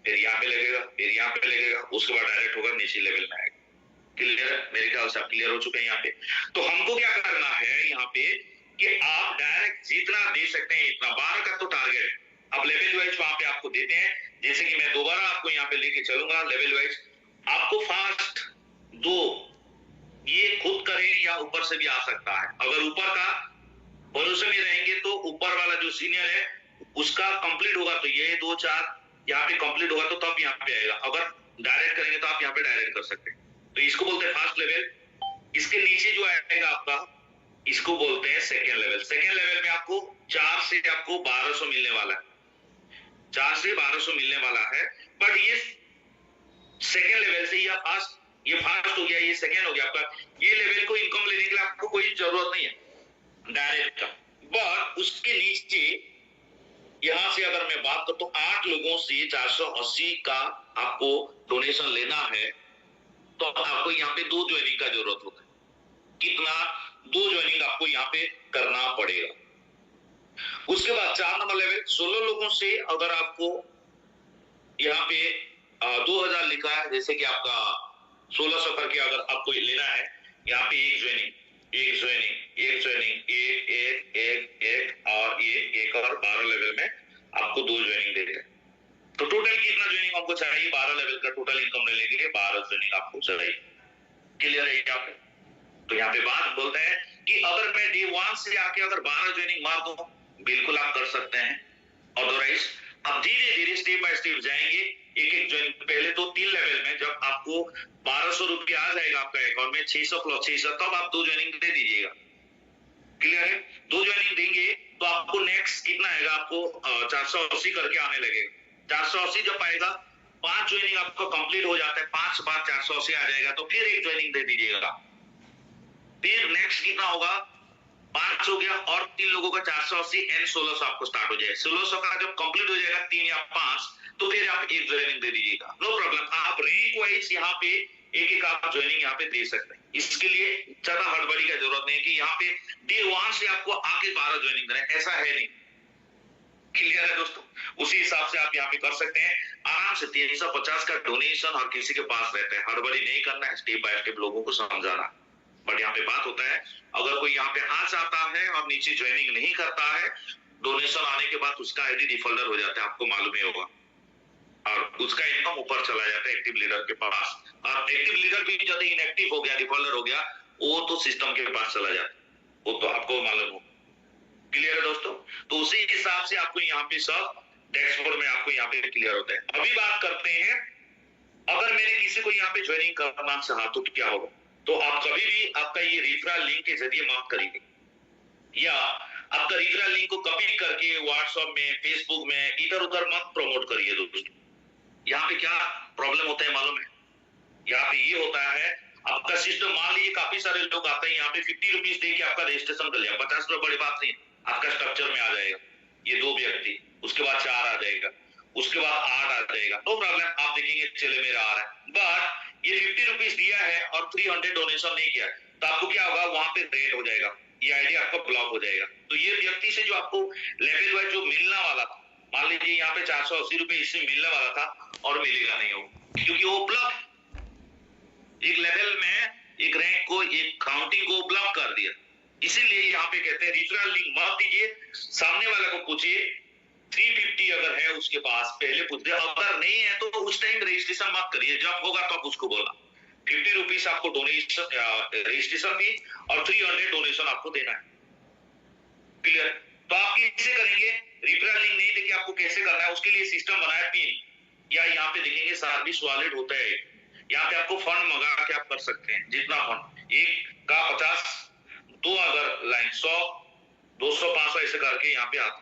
फिर यहाँ पे लगेगा, फिर यहाँ पे लगेगा, उसके बाद डायरेक्ट होगा नीचे लेवल में आएगा। क्लियर है? मेरे ख्याल से आप क्लियर हो चुके हैं यहाँ पे। तो हमको क्या करना है यहाँ पे कि आप डायरेक्ट जितना दे सकते हैं इतना, 12 का तो टारगेट अब लेवल वाइज वहां पे आपको देते हैं। जैसे कि मैं दोबारा आपको यहाँ पे लेके चलूंगा लेवल वाइज, आपको फास्ट दो ये खुद करें या ऊपर से भी आ सकता है। अगर ऊपर का भरोसे में रहेंगे तो ऊपर वाला जो सीनियर है उसका कंप्लीट होगा तो ये 2, 4 यहाँ पे कंप्लीट होगा तो तब यहाँ पे आएगा। अगर डायरेक्ट करेंगे तो आप यहाँ पे डायरेक्ट कर सकते हैं, तो इसको बोलते हैं फास्ट लेवल। इसके नीचे जो आएगा आपका, इसको बोलते हैं सेकेंड लेवल। सेकेंड लेवल में आपको 4 से आपको 1200 मिलने वाला है, 4 से 1200 मिलने वाला है। बट ये सेकेंड लेवल से या फास्ट, ये फास्ट हो गया, ये सेकेंड हो गया आपका। ये लेवल को इनकम लेने के लिए आपको कोई जरूरत नहीं है डायरेक्ट का। बट उसके नीचे यहां से अगर मैं बात करता हूं, 8 लोगों से 480 का आपको डोनेशन लेना है तो आपको यहाँ पे 2 ज्वाइनिंग का जरूरत होता है। कितना? 2 ज्वाइनिंग आपको यहाँ पे करना पड़ेगा। उसके बाद 4 नंबर लेवल, 16 लोगों से अगर आपको यहाँ पे 2000 लिखा है, जैसे कि आपका 1600 करके अगर आपको लेना है, यहाँ पे एक ज्वाइनिंग एक और ये एक और 12 लेवल में आपको 2 ज्वाइनिंग दे रहे हैं। तो टोटल कितना ज्वाइनिंग आपको चाहिए? 12 लेवल का टोटल इनकम ले लेंगे, 12 ज्वाइनिंग आपको चाहिए। क्लियर है यहाँ पे? तो यहाँ पे बात बोलते हैं कि अगर मैं डे 1 से आके अगर 12 ज्वाइनिंग मार दूं, बिल्कुल आप कर सकते हैं। अदरवाइज आप धीरे धीरे स्टेप बाय स्टेप जाएंगे, एक एक ज्वाइनिंग। पहले तो 3 लेवल में जब आपको 1200 रुपया आ जाएगा आपका अकाउंट में, 600 प्लस 600, तब आप 2 ज्वाइनिंग दे दीजिएगा। क्लियर है? 2 ज्वाइनिंग देंगे तो आपको नेक्स्ट कितना आएगा, आपको 480 करके आने लगेगा। 480 जब आएगा, 5 ज्वाइनिंग आपको कंप्लीट हो जाता है, 5 बार 480 आ जाएगा, तो फिर एक ज्वाइनिंग दे दीजिएगा। फिर नेक्स्ट कितना होगा, 5 हो गया और 3 लोगों का 480 एंड 1600 आपको स्टार्ट हो जाएगा। 1600 का जब कंप्लीट हो जाएगा 3 या 5, तो फिर आप एक ज्वाइनिंग दे दीजिएगा, नो प्रॉब्लम। आप रैंक वाइज यहाँ पे एक एक आप ज्वाइनिंग यहाँ पे दे सकते हैं। इसके लिए ज्यादा हड़बड़ी का जरूरत नहीं है कि यहाँ पे डे 1 से आपको आके 12 ज्वाइनिंग करें, ऐसा है नहीं। क्लियर है दोस्तों? उसी हिसाब से आप यहाँ पे कर सकते हैं आराम से। 350 का डोनेशन हर किसी के पास रहता है, हड़बड़ी नहीं करना है, स्टेप बाय स्टेप लोगों को समझाना। बट यहाँ पे बात होता है, अगर कोई यहाँ पे आ जाता है और नीचे ज्वाइनिंग नहीं करता है, डोनेशन आने के बाद उसका आईडी डिफॉल्टर हो जाता है, आपको मालूम ही होगा, और उसका इनकम ऊपर चला जाता है एक्टिव लीडर के पास। और एक्टिव लीडर भी जब इनएक्टिव हो गया, डिफॉल्टर हो गया, वो तो सिस्टम के पास चला जाता है, वो तो आपको मालूम हो। क्लियर है दोस्तों? तो उसी हिसाब से आपको यहाँ पे सब डैशबोर्ड में आपको यहाँ पे क्लियर होता है। अभी बात करते हैं, अगर मैंने किसी को यहाँ पे ज्वाइनिंग करना चाहा तो क्या होगा। तो आप कभी भी आपका ये रेफरल लिंक के जरिए मत करिए, या आपका रेफरल लिंक को कभी करके व्हाट्सएप में, फेसबुक में इधर उधर मत प्रमोट करिए दोस्तों। यहाँ पे क्या प्रॉब्लम होता है मालूम है? यहाँ पे ये होता है, आपका सिस्टम, मान लीजिए काफी सारे लोग आते हैं यहाँ पे 50 रुपीज दे के आपका रजिस्ट्रेशन कर लिया, 50 रुपए बड़ी बात नहीं, आपका स्ट्रक्चर में आ जाएगा ये 2 व्यक्ति, उसके बाद 4 आ जाएगा, उसके बाद 8 आ जाएगा, नो प्रॉब्लम, आप देखेंगे चले मेरा आ रहा है। बट ये 50 रुपीज दिया है और 300 डोनेशन नहीं किया, तो आपको क्या होगा, वहां पे रेड हो जाएगा, ये आईडी आपका ब्लॉक हो जाएगा। तो ये व्यक्ति से जो आपको लेवल वाइज जो मिलना वाला था, मान लीजिए यहाँ पे 480 रुपए इससे मिलने वाला था और मिलेगा नहीं हो, क्योंकि वो ब्लॉक, एक लेवल में एक रैंक को, एक काउंटिंग को ब्लॉक कर दिया। इसीलिए यहाँ पे कहते हैं रिफरल लिंक मत दीजिए, सामने वाला को पूछिए 350 अगर है उसके पास पहले पूछ दे, अगर नहीं है तो उस टाइम रजिस्ट्रेशन मत करिए, जब होगा तो आप उसको बोला 50 रुपीज आपको डोनेशन रजिस्ट्रेशन फी और 300 डोनेशन आपको देना है। क्लियर? तो आप कैसे करेंगे, रिफरल लिंक नहीं देखिए आपको कैसे करना है, उसके लिए सिस्टम बनाया पिन, या यहाँ पे देखेंगे सर्विस वॉलेट होता है, यहाँ पे आपको फंड मंगा के आप कर सकते हैं, जितना फंड, एक का 50, 2 अगर लाइन 100, 200, 500 ऐसे करके यहाँ पे आता।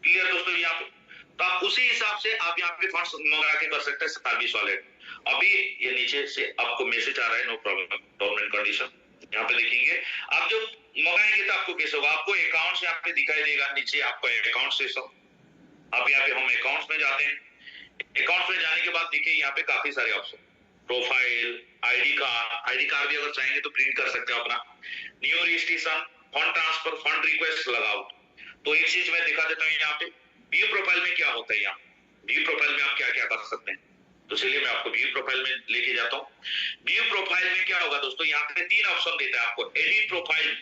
क्लियर दोस्तों? यहाँ पे तो आप उसी हिसाब से आप यहाँ पे फंड्स मंगा के कर सकते हैं सर्विस वॉलेट। अभी ये नीचे से आपको मैसेज आ रहा है, नो प्रॉब्लम, गवर्नमेंट कंडीशन, यहाँ पे देखेंगे आप जो मंगाएंगे तो आपको कैसे होगा, आपको अकाउंट्स यहाँ पे दिखाई देगा, नीचे आपका अकाउंट सेक्शन, आप यहाँ पे हम अकाउंट्स में जाते हैं, अकाउंट्स में जाने के बाद देखिए यहाँ पे काफी सारे ऑप्शन, प्रोफाइल, आईडी कार्ड भी अगर चाहेंगे तो प्रिंट कर सकते हो अपना, new registration, fund transfer, fund request लगाओ। तो एक चीज मैं दिखा देता हूँ यहाँ पे, व्यू प्रोफाइल में क्या होता है, यहाँ व्यू प्रोफाइल में आप क्या क्या कर सकते हैं, तो चलिए मैं आपको व्यू प्रोफाइल में लेके जाता हूँ। व्यू प्रोफाइल में क्या होगा दोस्तों, यहाँ पे 3 ऑप्शन देता है आपको, एडिट प्रोफाइल,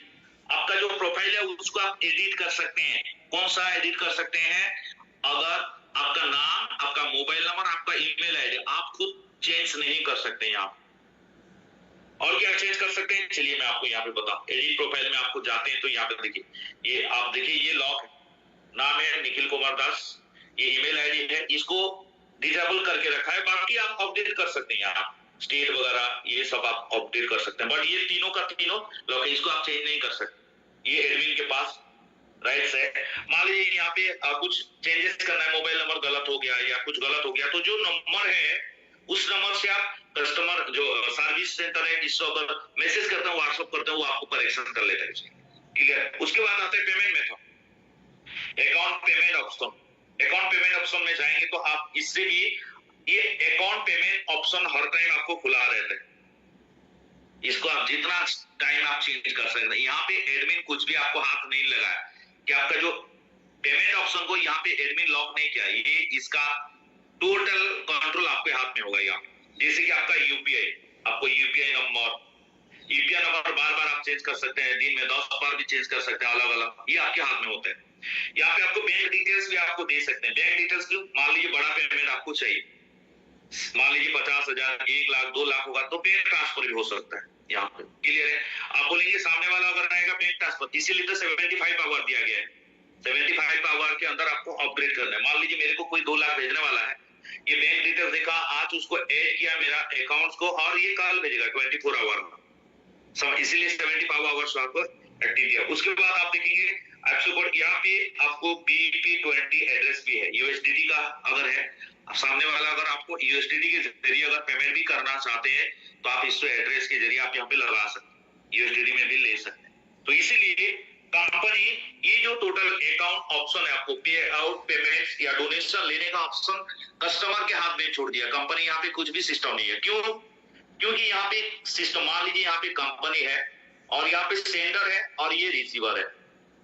आपका जो प्रोफाइल है उसको आप एडिट कर सकते हैं। कौन सा एडिट कर सकते हैं, अगर आपका नाम, आपका मोबाइल नंबर, आपका ईमेल आईडी आप खुद चेंज नहीं कर सकते यहाँ। और क्या चेंज कर सकते हैं, चलिए मैं आपको यहाँ पे बताऊं, एडिट प्रोफाइल में आपको जाते हैं तो यहाँ पे देखिए, ये आप देखिए ये लॉक है, नाम है निखिल कुमार दास, ये ईमेल आईडी है, इसको डिसेबल करके रखा है, बाकी आप अपडेट कर सकते हैं, यहाँ स्टेट वगैरह ये सब आप अपडेट कर सकते हैं, बट ये तीनों का तीनों लॉक है, इसको आप चेंज नहीं कर सकते, ये एडमिन के पास राइट्स है। मान लीजिए यहाँ पे कुछ चेंजेस करना है, मोबाइल नंबर गलत हो गया या कुछ गलत हो गया, तो जो नंबर है उस नंबर से आप कस्टमर जो सर्विस सेंटर है जिसको अगर मैसेज करते हैं, व्हाट्सएप करते हैं, वो आपको करेक्शन कर लेता है। क्लियर? उसके बाद आता है payment method, account payment option, account payment option में जाएंगे तो आप इससे भी, ये अकाउंट पेमेंट ऑप्शन हर टाइम आपको खुला रहता है, इसको आप जितना टाइम आप चेंज कर सकते हैं, यहाँ पे एडमिन कुछ भी आपको हाथ नहीं लगाया कि आपका जो पेमेंट ऑप्शन को यहाँ पे एडमिन लॉक नहीं किया, ये इसका टोटल कंट्रोल आपके हाथ में होगा। यहाँ जैसे कि आपका यूपीआई, आपको यूपीआई नंबर बार बार आप चेंज कर सकते हैं, दिन में 10 बार भी चेंज कर सकते हैं अलग अलग, ये आपके हाथ में होता है। यहाँ पे आपको बैंक डिटेल्स भी आपको दे सकते हैं, बैंक डिटेल्स क्यों, मान लीजिए बड़ा पेमेंट आपको चाहिए, मान लीजिए 50,000, 1 लाख, 2 लाख होगा तो बैंक ट्रांसफर भी हो सकता है, यहाँ पे क्लियर है। आप बोलेंगे सामने वाला अगर आएगा बैंक ट्रांसफर, इसीलिए तो 75 आवर दिया गया है, 75 आवर के अंदर आपको अपग्रेड करना है। मान लीजिए मेरे को कोई 2 लाख भेजने वाला है, ये बैंक डिटेल्स देखा, आज उसको ऐड किया मेरा अकाउंट्स को, और ये कल भेजेगा 24 आवर में, इसीलिए 75 आवर्स आपको एक्टिव किया। उसके बाद आप देखेंगे यहाँ पे आपको BP20 एड्रेस भी है, यूएसडीटी का अगर है, सामने वाला अगर आपको यूएसडीटी के जरिए अगर पेमेंट भी करना चाहते हैं तो आप इस एड्रेस के जरिए आप यहाँ पे लगा सकते हैं, यूएसडीटी में भी ले सकते हैं। तो इसीलिए कंपनी ये जो टोटल अकाउंट ऑप्शन है, आपको पे आउट पेमेंट या डोनेशन लेने का ऑप्शन कस्टमर के हाथ में छोड़ दिया कंपनी, यहाँ पे कुछ भी सिस्टम नहीं है। क्यों? क्योंकि यहाँ पे सिस्टम, मान लीजिए यहाँ पे कंपनी है और यहाँ पे सेंडर है और ये रिसीवर है,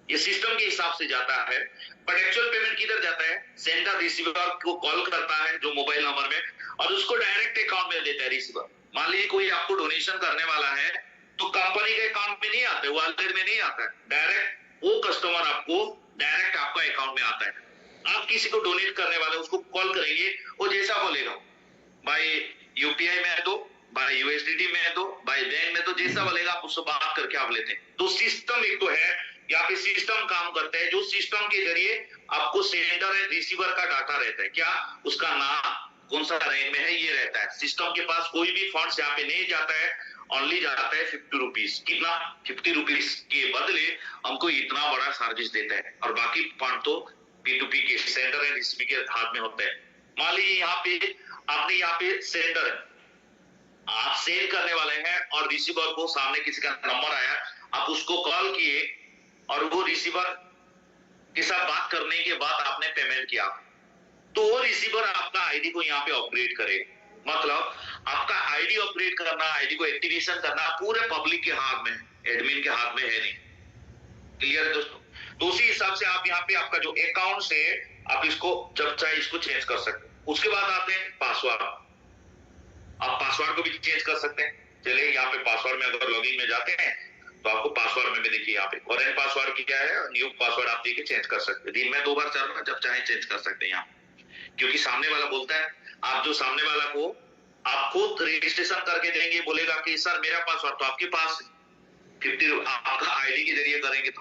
ये सिस्टम के हिसाब से जाता है, बट एक्चुअल पेमेंट किधर जाता है, सेंडर रिसीवर को कॉल करता है जो मोबाइल नंबर में, और उसको डायरेक्ट अकाउंट में देता है रिसीवर। मान लीजिए कोई आपको डोनेशन करने वाला है तो कंपनी के अकाउंट में नहीं आता है, वॉलेट में नहीं आता है, डायरेक्ट वो कस्टमर आपको डायरेक्ट आपका अकाउंट में आता है। आप किसी को डोनेट करने वाले उसको कॉल करेंगे, वो जैसा बोलेगा भाई यूपीआई में दो, भाई यूएसडीटी में दो, भाई बैंक में, तो जैसा बोलेगा आप उससे बात करके आप लेते हैं। तो सिस्टम एक तो है, यहाँ पे सिस्टम काम करता है, जो सिस्टम के जरिए आपको सेंडर है रिसीवर का डाटा रहता है, क्या उसका नाम कौन सा रैंक में है ये रहता है। सिस्टम के पास कोई भी फंड्स यहाँ पे नहीं जाता है, ओनली जाता है 50 रुपीज। कितना? 50 रुपीज के बदले हमको इतना बड़ा चार्जेस देता है, और बाकी फंड तो P2P के सेंडर है रिसीवर के हाथ में होता है। मान लीजिए यहाँ पे आपने यहाँ पे सेंडर है, आप सेंड करने वाले हैं और रिसीवर को सामने किसी का नंबर आया, आप उसको कॉल किए और वो रिसीवर के साथ बात करने के बाद आपने पेमेंट किया, तो वो रिसीवर आपका आईडी को यहाँ पे अपग्रेड करेगा। मतलब आपका आईडी अपग्रेड करना, आईडी को एक्टिवेशन करना पूरे पब्लिक के हाथ में, एडमिन के हाथ में है नहीं। क्लियर है दोस्तों? तो उसी हिसाब से आप यहाँ पे आपका जो अकाउंट से आप इसको जब चाहे इसको चेंज कर सकते हैं। उसके बाद आते हैं पासवर्ड। आप पासवर्ड को भी चेंज कर सकते हैं। चलिए यहाँ पे पासवर्ड में अगर लॉगिन में जाते हैं तो आपको पासवर्ड में भी देखिए यहाँ पे करंट पासवर्ड क्या है, न्यू पासवर्ड आप देखिए चेंज कर सकते हैं। दिन में 2 बार 4 बार जब चाहे चेंज कर सकते हैं यहाँ, क्योंकि सामने वाला बोलता है, आप जो सामने वाला को आप खुद रजिस्ट्रेशन करके देंगे, बोलेगा कि सर मेरा पासवर्ड तो आपके पास 50 आपका आईडी के जरिए करेंगे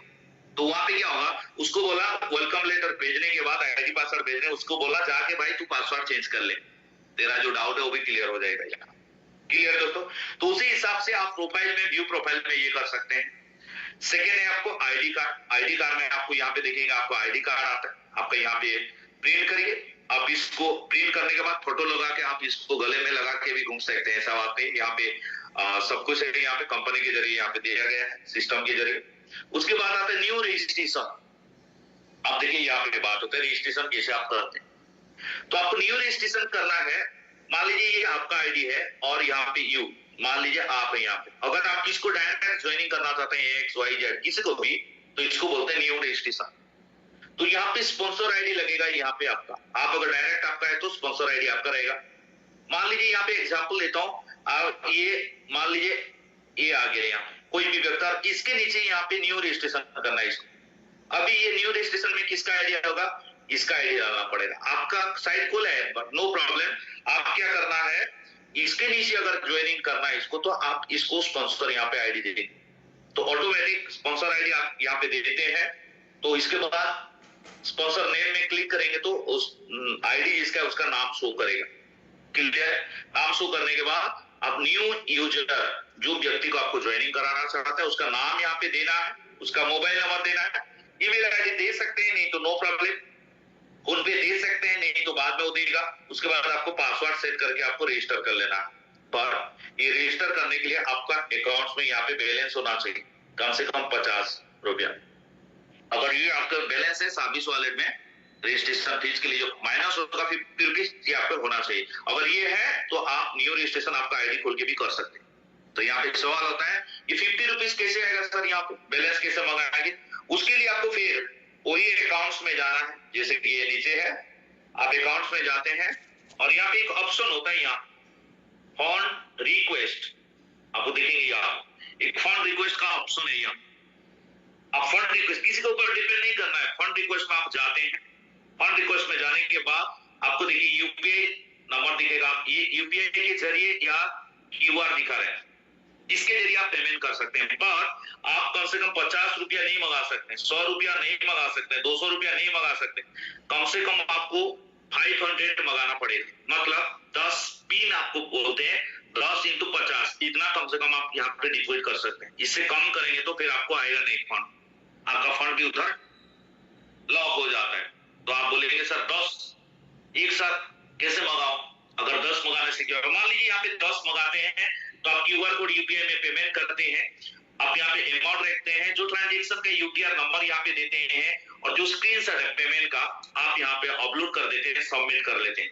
तो वहां पे क्या होगा, उसको बोला वेलकम लेटर भेजने के बाद आईडी पासवर्ड भेजने, उसको बोला जाके भाई तू पासवर्ड चेंज कर ले, तेरा जो डाउट है वो भी क्लियर हो जाएगा यहाँ। क्लियर दोस्तों? तो उसी हिसाब से आप प्रोफाइल में, व्यू प्रोफाइल में ये कर सकते हैं। सेकेंड है आपको आईडी कार्ड। आईडी कार्ड में आपको यहाँ पे देखेंगे आपको आईडी कार्ड आता है, आपका यहाँ पे प्रिंट करिए। आप इसको प्रिंट करने के बाद फोटो लगा के आप इसको गले में लगा के भी घूम सकते हैं। ऐसा बात है, यहाँ पे सब कुछ है, यहाँ पे कंपनी के जरिए यहाँ पे दिया गया है, सिस्टम के जरिए। उसके बाद आता है न्यू रजिस्ट्रेशन। आप देखिए यहाँ पे बात होता है रजिस्ट्रेशन कैसे आप करते हैं। तो आपको न्यू रजिस्ट्रेशन करना है। मान लीजिए ये आपका आईडी है और यहाँ पे यू, मान लीजिए आप है यहाँ पे। अगर आप किसको डायरेक्ट ज्वाइनिंग करना चाहते हैं, एक्स वाई जेड किसी को भी, तो इसको बोलते हैं न्यू रजिस्ट्रेशन। तो यहाँ पे स्पॉन्सर आईडी लगेगा यहाँ पे आपका। आप अगर डायरेक्ट आपका है तो स्पॉन्सर आईडी आपका रहेगा। मान लीजिए यहाँ पे एग्जांपल लेता हूं, ये मान लीजिए ये आ गया यहाँ कोई भी व्यक्ति, इसके नीचे यहाँ पे न्यू रजिस्ट्रेशन करना है इसको। अभी ये न्यू रजिस्ट्रेशन में किसका आइडिया होगा, इसका आइडिया डालना पड़ेगा। आपका साइट खुला है नो प्रॉब्लम। आप क्या करना है, इसके नीचे अगर ज्वाइनिंग करना है इसको, तो आप इसको स्पॉन्सर यहाँ पे आईडी दे देंगे तो ऑटोमेटिक स्पॉन्सर आईडी आप यहाँ पे दे देते हैं। तो इसके बाद स्पॉन्सर नेम में क्लिक करेंगे तो उस आईडी जिसका है उसका नाम शो करेगा। क्लियर? नाम शो करने के बाद आप न्यू यूजर, जो व्यक्ति को आपको ज्वाइनिंग कराना चाहता है उसका नाम यहाँ पे देना है, उसका मोबाइल नंबर देना है, ईमेल आईडी दे सकते हैं, नहीं तो नो प्रॉब्लम फोन पे दे सकते हैं, नहीं तो बाद में वो देगा। उसके बाद आपको पासवर्ड सेट करके आपको रजिस्टर कर लेना है। पर ये रजिस्टर करने के लिए आपका अकाउंट में यहाँ पे बैलेंस होना चाहिए कम से कम 50 रुपया। अगर ये आपका बैलेंस है सर्विस वॉलेट में, रजिस्ट्रेशन फीस के लिए जो माइनस होगा 50 रुपीज, ये आपको होना चाहिए। अगर ये है तो आप न्यू रजिस्ट्रेशन आपका आईडी खोल के भी कर सकते हैं। तो यहाँ पे सवाल होता है ये 50 रुपीज कैसे आएगा सर, यहाँ पे बैलेंस कैसे मंगाएंगे? उसके लिए आपको फिर वही अकाउंट्स में जाना है, जैसे कि ये नीचे है, आप अकाउंट्स में जाते हैं और यहाँ पे एक ऑप्शन होता है यहाँ फंड रिक्वेस्ट, आपको देखेंगे यहाँ एक फंड रिक्वेस्ट का ऑप्शन है। यहाँ आप फंड रिक्वेस्ट, किसी के ऊपर डिपेंड नहीं करना है, फंड रिक्वेस्ट में आप जाते हैं। फंड रिक्वेस्ट में जाने के बाद आपको देखिए यूपीआई नंबर दिखेगा, ये यूपीआई के जरिए या क्यूआर दिखा रहे हैं, इसके जरिए आप पेमेंट कर सकते हैं। पर आप कम से कम 50 रुपया नहीं मंगा सकते, 100 रुपया नहीं मंगा सकते, 200 रुपया नहीं मंगा सकते, कम से कम आपको 500 मंगाना पड़ेगा। मतलब 10 पिन आपको बोलते हैं, 10 × 50 इतना कम से कम आप यहाँ पे डिपॉजिट कर सकते हैं। इससे कम करेंगे तो फिर आपको आएगा नहीं फंड, आपका फंड भी उधर लॉक हो जाता है। तो आप बोलेंगे सर 10 एक साथ कैसे मंगाओ, अगर 10 मंगाने से क्या होगा, मान लीजिए यहाँ पे 10 मंगाते हैं तो आप क्यूआर कोड यूपीआई में पेमेंट करते हैं, आप यहाँ पे अमाउंट रखते हैं, जो ट्रांजेक्शन का यूपीआई नंबर यहाँ पे देते हैं और जो स्क्रीनशॉट है पेमेंट का आप यहाँ पे अपलोड कर देते हैं, सबमिट कर लेते हैं।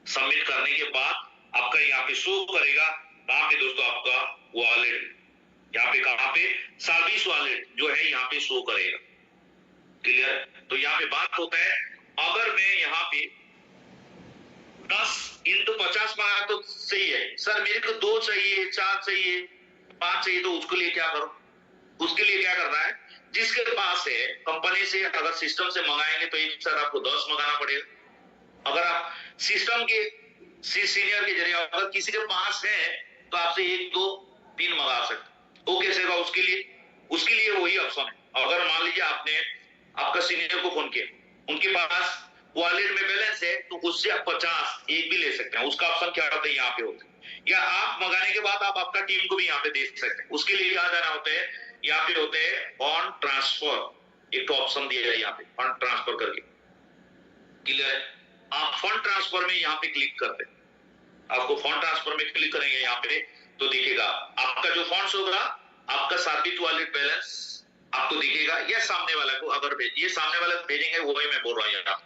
सबमिट करने के बाद आपका यहाँ पे शो करेगा कहाँ पे दोस्तों, आपका वॉलेट यहाँ पे, कहाँ पे सर्विस वॉलेट जो है यहाँ पे शो करेगा। क्लियर? तो यहाँ पे बात होता है, अगर मैं यहाँ पे 10 × 50 मांगा तो सही है सर, मेरे को 2 चाहिए, 4 चाहिए, 5 चाहिए, तो उसके लिए क्या करो, उसके लिए क्या करना है, जिसके पास है कंपनी से अगर सिस्टम से मंगाएंगे तो एक साथ आपको 10 मंगाना पड़ेगा। अगर आप सिस्टम के सीनियर के जरिए अगर किसी के पास है तो आपसे 1-2 पिन मंगा सकते। वो कैसे होगा, उसके लिए वही ऑप्शन है। अगर मान लीजिए आपने आपका सीनियर को फोन किया, उनके पास वॉलेट में बैलेंस है तो उससे आप 50 एक भी ले सकते हैं, उसका ऑप्शन क्या होता है यहाँ पे होता है। या आप मंगाने के बाद आप आपका टीम को भी यहाँ पे दे सकते हैं, उसके लिए कहा जाना होता है, यहाँ पे होते हैं फंड ट्रांसफर, एक ऑप्शन दिया है यहाँ पे फंड ट्रांसफर करके। क्लियर? आप फंड ट्रांसफर में यहाँ पे क्लिक करते हैं। आपको फंड ट्रांसफर में क्लिक करेंगे यहाँ पे तो दिखेगा आपका जो फंड्स होगा, आपका साबित वॉलेट बैलेंस आपको दिखेगा। या सामने वाला को अगर ये सामने वाला भेजेंगे, वही मैं बोल रहा हूँ यहाँ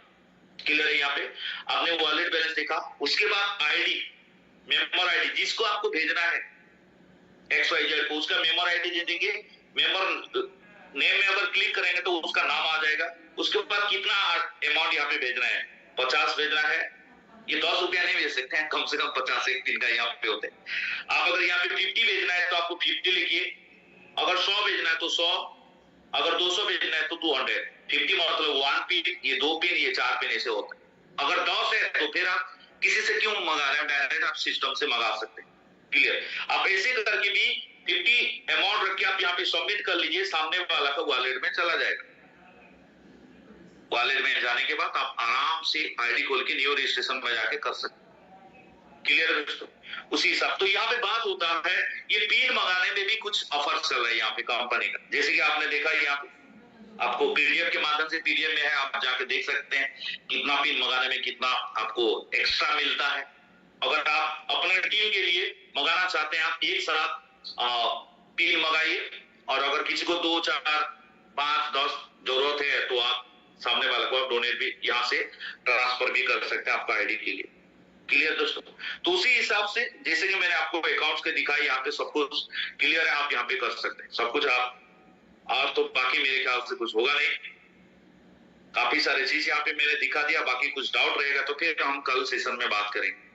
क्लियर है। यहाँ पे आपने वॉलेट बैलेंस देखा, उसके बाद आईडी, मेंबर आईडी जिसको आपको भेजना है XYZ को, उसका मेंबर आईडी दे देंगे। मेंबर नेम में अगर क्लिक करेंगे तो उसका नाम आ जाएगा। उसके बाद कितना अमाउंट यहाँ पे भेजना है, 50 भेजना है। ये 10 रुपया नहीं भेज सकते हैं, कम से कम 50 एक दिन का यहाँ पे होते हैं। आप अगर यहाँ पे 50 भेजना है तो आपको 50 लिखिए, अगर 100 भेजना है तो 100, अगर 200 भेजना है तो 200। 50 मतलब 1 पिन, ये 2 पिन, ये 4 पिन ऐसे होता है। अगर 10 है तो फिर आप किसी से क्यों मंगा रहे हैं, डायरेक्ट आप सिस्टम से मंगा सकते हैं। क्लियर। आप ऐसे करके भी 50 अमाउंट रख के आप यहाँ पे सबमिट कर लीजिए, सामने वाला का वॉलेट में चला जाएगा। वॉलेट में जाने के बाद आप आराम से आईडी खोल के न्यू रजिस्ट्रेशन में जाके कर सकते हैं। क्लियर है दोस्तों। उसी हिसाब तो यहाँ पे बात होता है, ये पिन मंगाने में भी कुछ ऑफर चल रहा है यहाँ पे कंपनी का। जैसे कि आपने देखा यहाँ पे आपको पीडीएफ के माध्यम से, पीडीएफ में है, आप जाके देख सकते हैं कितना पिन मंगाने में कितना आपको एक्स्ट्रा मिलता है। अगर आप अपने टीम के लिए मंगाना चाहते हैं, आप एक साथ पिन मंगाइए, और अगर किसी को 2, 4, 5, 10 जरूरत है तो आप सामने वाले को डोनेट भी यहाँ से ट्रांसफर भी कर सकते हैं आपका आईडी के लिए। क्लियर दोस्तों। तो उसी हिसाब से जैसे कि मैंने आपको अकाउंट्स के दिखाई, यहाँ पे सब कुछ क्लियर है, आप यहाँ पे कर सकते हैं सब कुछ। आप और तो बाकी मेरे ख्याल से कुछ होगा नहीं, काफी सारी चीज यहाँ पे मैंने दिखा दिया। बाकी कुछ डाउट रहेगा तो फिर हम कल सेशन में बात करेंगे।